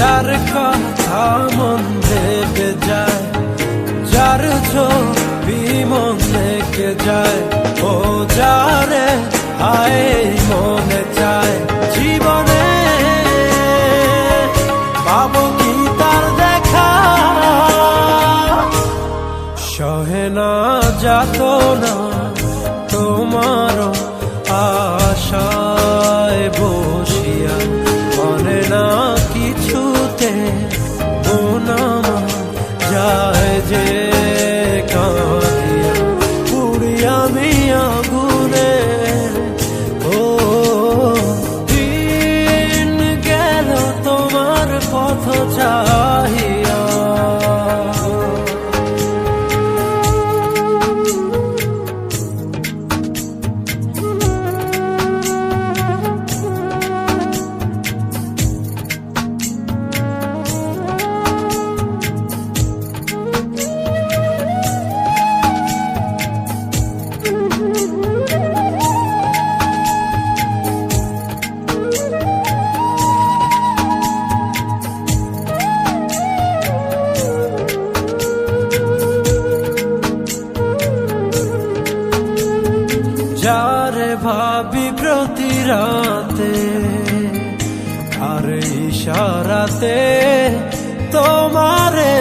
যার কথা মন ভেবে যায়, যার ছবি মন লেগে যায়, ও যারে হায় মনে চায়। জীবনে পাবো কি তার দেখা, সহে না যাতনা তোমার আশায় বসিয়া, মনে না কিছুতে মন আমার যায় যে কাঁদিয়া। পুড়ি আমি আগুনে, ও দিন গেল তোমার পথ চাহিয়া। যারে ভাবি প্রতি রাতে, আর ইশারাতে তোমারে